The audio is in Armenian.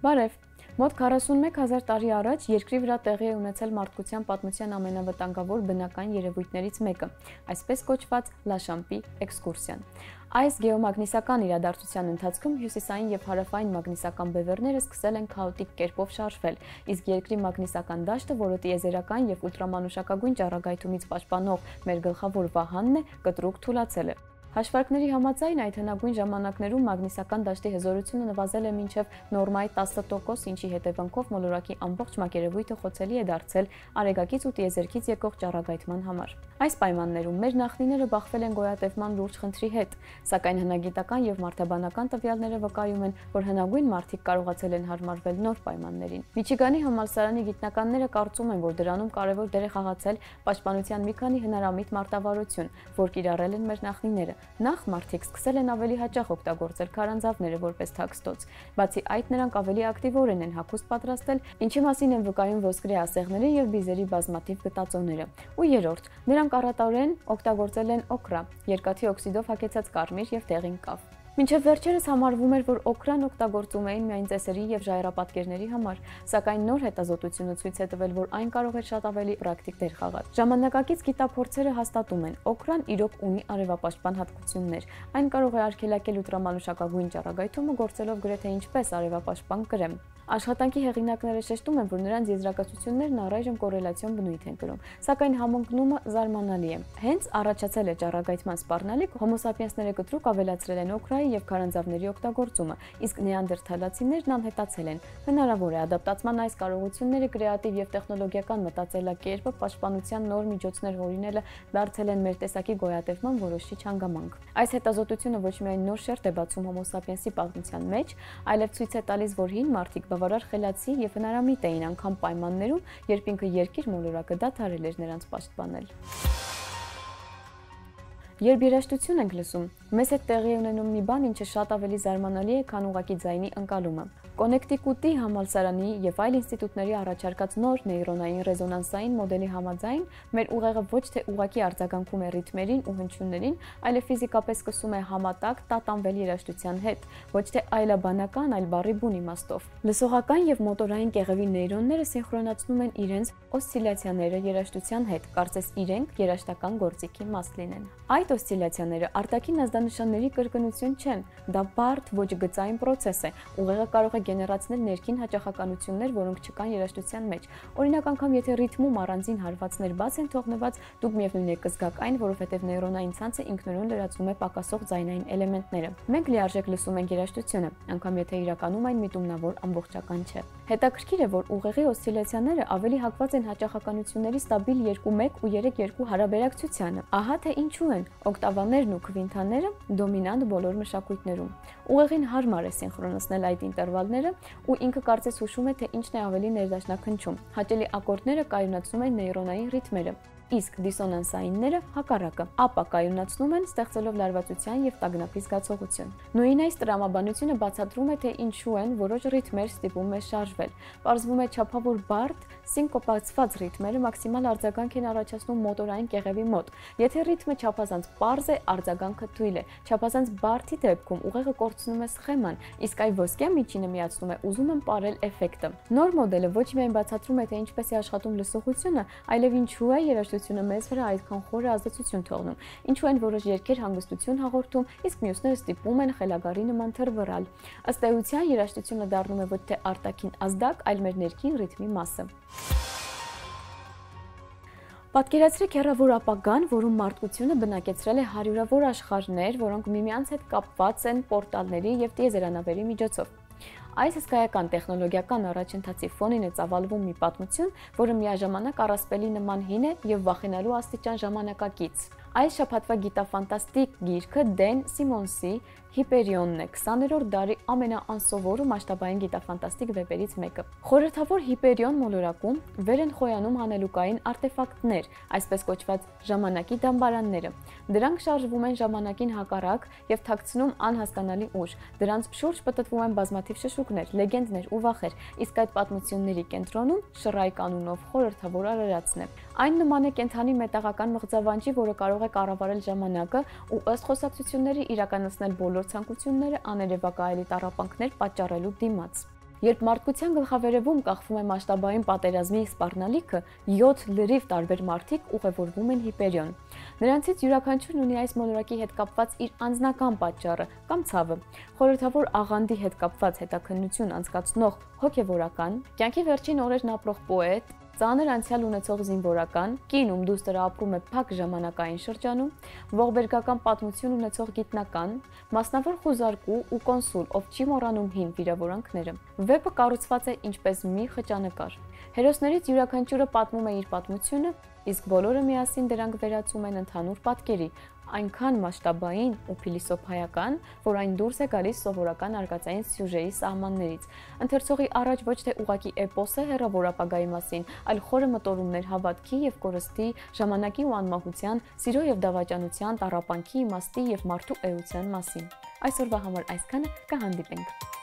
Բարև, մոտ 41,000 տարի առաջ երկրի վրա տեղի է ունեցել մարդկության պատմության ամենավտանգավոր բնական երևույթներից մեկը, այսպես կոչված Լաշամպի էքսկուրսիան։ Այս գեոմագնիսական իրադարձության ընթացքում հյուսիսային եւ հարավային մագնիսական բևեռները սկսել են քաոտիկ կերպով շարժվել, իսկ երկրի մագնիսական դաշտը, որը տիեզերական եւ ուլտրամանուշակագույն ճառագայթումից պաշտպանող մեր գլխավոր վահանն է, կտրուկ թուլացել է։ Հաշվարկների համաձայն այդ հնագույն ժամանակներում մագնիսական դաշտի հզորությունը նվազել է մինչև նորմայի 10%, ինչի հետևանքով մոլորակի ամբողջ մակերևույթը խոցելի է դարձել արեգակից ու տիեզերքից եկող ճառագայթման համար։ Այս պայմաններում մեր նախնիները բախվել են գոյատևման լուրջ խնդրի հետ, սակայն հնագիտական եւ մարդաբանական տվյալները վկայում են, որ հնագույն մարդիկ կարողացել են հարմարվել նոր պայմաններին։ Միչիգանի համալսարանի գիտնականները կարծում են, որ դրանում կարևոր դեր է խաղացել պաշտպանության մի քանի հնարամիտ մարտավարություն, որ կիրառել են մեր նախնիները։ Նախ մարդիկ սկսել են ավելի հաճախ օգտագործել քարանձավները որպես թաքստոց, բացի այդ նրանք ավելի ակտիվորեն են հագուստ պատրաստել, ինչի մասին են վկայում ոսկրե ասեղների եւ բիզերի բազմաթիվ գտածոները։ Ու երրորդ, նրանք առատորեն օգտագործել են օկրա, երկաթի օքսիդով հագեցած կարմիր եւ դեղին կավ։ Մինչև վերջերս համարվում էր, որ օկրան օգտագործում էին միայն ծեսերի եւ ժայռապատկերների համար, սակայն նոր հետազոտությունը ցույց է տվել, որ այն կարող է շատ ավելի պրակտիկ դեր խաղալ։ Ժամանակակից գիտափորձերը հաստատում են, օկրան իրոք ունի արևապաշտպան հատկություններ։ Այն կարող է արգելակել ուլտրամանուշակագույն ճառագայթումը, գործելով գրեթե ինչպես արևապաշտպան կրեմ։ Աշխատանքի հեղինակները շեշտում են, որ նրանց եզրակացություններն առայժմ կորելացիոն բնույթ են կրում, սակայն համընկնումը զարմանալի է։ Հենց առաջացել է ճառագայթման սպառնալիք, հոմո սապիենսները կտրուկ ավելացրել են օկրայի եւ քարանձավների օգտագործումը, իսկ նեանդերթալացիներն անհետացել են։ Հնարավոր է ադապտացման այս կարողությունները կրեատիվ եւ տեխնոլոգիական մտածելակերպը պաշտպանության նոր միջոցներ հորինելը դարձել են մեր տեսակի գոյատևման որոշիչ հանգամանք։ Այս հետազոտությունը ոչ միայն նոր շերտ է բացում հոմո սապիենսի պատմության մեջ, այլև ցույց է տալիս, որ հին մարդիկ բավարար խելացի եւ հնարամիտ էին անգամ պայմաններում, երբ ինքը երկիր մոլորակը դադարել էր նրանց պաշտպանել։ Երբ երաժշտություն ենք լսում, մեզ հետ տեղի ունենում մի բան, ինչը շատ ավելի զարմանալի է, քան ուղղակի ձայնի ընկալումը։ Կոնեկտիկուտի համալսարանի եւ այլ ինստիտուտների առաջարկած նոր նեյրոնային ռեզոնանսային մոդելի համաձայն մեր ուղեղը ոչ թե ուղղակի արձագանքում է ռիթմերին ու հնչյուններին, այլև ֆիզիկապես սկսում է համատակ տատանվել երաժշտության հետ, ոչ թե այլաբանական, այլ բառի բուն իմաստով։ Լսողական եւ մոտորային կեղևի նեյրոնները սինխրոնացնում են իրենց օսցիլյացիաները երաժշտության հետ, կարծես իրենք երաժշտական գործիքի մաս լինեն։ Այդ օսցիլյացիաները արտաքին ազդանշանների կրկնություն չեն, դա բարդ ոչ գծային պրոցես է։ Ուղեղը կարող է գեներացնել ներքին հաճախականություններ, որոնք չկան երաժշտության մեջ։ Օրինակ, անգամ եթե ռիթմում առանձին հարվածներ բաց են թողնված, դուք միևնույն է կզգաք այն, որովհետև նեյրոնային ցանցը ինքնուրույն լրացում է պակասող ձայնային էլեմենտները։ Մենք լիարժեք լսում ենք երաժշտությունը, անգամ եթե իրականում այն միտումնավոր ամբողջական չէ։ Հետաքրքիր է, որ ուղեղի օսցիլյացիաները ավելի հակված են հաճախականությունների ստաբիլ 2-1 ու 3-2 հարաբերակցությանը։ Ահա թե ինչու են օկտավաներն ու քվինթաները դոմինանտ բոլոր մշակույթներում։ Ուղեղին հարմար է սինխրոնացնել այդ ինտերվալները ու ինքը կարծես հուշում է, թե ինչն է ավելի ներդաշնակ հնչում։ Հաճելի ակորդները կայունացնում են նեյրոնային ռիթմերը, իսկ դիսոնանսայինները հակառակը, ապա կայունացնում են, ստեղծելով լարվածության եւ տագնապի զգացողություն։ Նույն այս տրամաբանությունը բացատրում է, թե ինչու են որոշ ռիթմեր ստիպում մեզ շարժվել։ Պարզվում է չափավոր բարդ, սինկոպացված ռիթմերը մաքսիմալ արձագանք են առաջացնում մոտորային կեղևի մոտ։ Եթե ռիթմը չափազանց պարզ է, արձագանքը թույլ է։ Չափազանց բարդի դեպքում ուղեղը կորցնում է սխեման, իսկ այ ոսկե միջինը միացնում է ուզում եմ ապարել էֆեկտը։ Նոր մոդելը ոչ միայն բացատրում է, թե ինչպես է աշխատում լսողությունը, այլև ինչու է երաժշտությունը մեզ վրա այդքան խորը ազդեցություն թողնում, ինչու են որոշ երգեր հանգստություն հաղորդում, իսկ մյուսները ստիպում են խելագարի նման թռվռալ։ Ըստ էության երաժշտությունը դառնում է ոչ թե արտաքին ազդակ, այլ մեր ներքին ռիթմի մասը։ Պատկերացրեք հեռավոր ապագան, որում մարդկությունը բնակեցրել է հարյուրավոր աշխարհներ, որոնք միմյանց հետ կապված են պորտալների եւ տիեզերանավերի միջոցով։ Այս հսկայական տեխնոլոգիական առաջընթացի ֆոնին է ծավալվում մի պատմություն, որը միաժամանակ առասպելի նման հին է եւ վախենալու աստիճան ժամանակակից։ Այս շաբաթվա գիտաֆանտաստիկ գիրքը Դեն Սիմոնսի Հիպերիոնն է, 20-րդ դարի ամենաանսովոր ու մասշտաբային գիտաֆանտաստիկ վեպերից մեկը։ Խորհրդավոր Հիպերիոն մոլորակում վեր են խոյանում հանելուկային արտեֆակտներ, այսպես կոչված ժամանակի դամբարանները։ Դրանք շարժվում են ժամանակին հակառակ եւ թաքցնում անհասկանալի ուժ։ Դրանց շուրջ պտտվում են բազմաթիվ շշուկներ, լեգենդներ ու վախեր, իսկ այդ պատմությունների կենտրոնում Շռայ կանունով խորհրդավոր արարածն է։ Այն նման է կենդանի մետաղական մղձավանջի, որը կարող է կառավարել ժամանակը ու ըստ խոսակցությունների իրականացնել բոլոր ցանկությունները աներևակայելի տառապանքներ պատճառելու դիմաց։ Երբ մարդկության գլխավերևում կախվում է մասշտաբային պատերազմի սպառնալիքը, 7 լրիվ տարբեր մարդիկ ուղևորվում են Հիպերիոն։ Նրանցից յուրաքանչյուրն ունի այս մոլորակի հետ կապված իր անձնական պատճառը կամ ցավը։ Խորհրդավոր աղանդի հետ կապված հետաքննություն անցկացնող հոգևորական, կյանքի վերջին օրերն ապրող պոետ, ծանր անցյալ ունեցող զինվորական, կին ում դուստրը ապրում է փակ ժամանակային շրջանում, ողբերգական պատմություն ունեցող գիտնական, մասնավոր խուզարկու ու կոնսուլ, ով չի մոռանում հին վիրավորանքները։ Վեպը կառուցված է ինչպես մի խճանկար։ Հերոսներից յուրաքանչյուրը պատմում է իր պատմությունը, իսկ բոլորը միասին դրանք վերածում են ընդհանուր պատկերի, այնքան մասշտաբային ու փիլիսոփայական, որ այն դուրս է գալիս սովորական արկածային սյուժեի սահմաններից։ Ընթերցողի առաջ ոչ թե ուղղակի էպոս է հեռավոր ապագայի մասին, այլ խորը մտորումներ հավատքի եւ կորստի, ժամանակի ու անմահության, սիրո եւ դավաճանության, տառապանքի իմաստի եւ մարդու էության մասին։ Այսօրվա համար այսքանը, կհանդիպենք։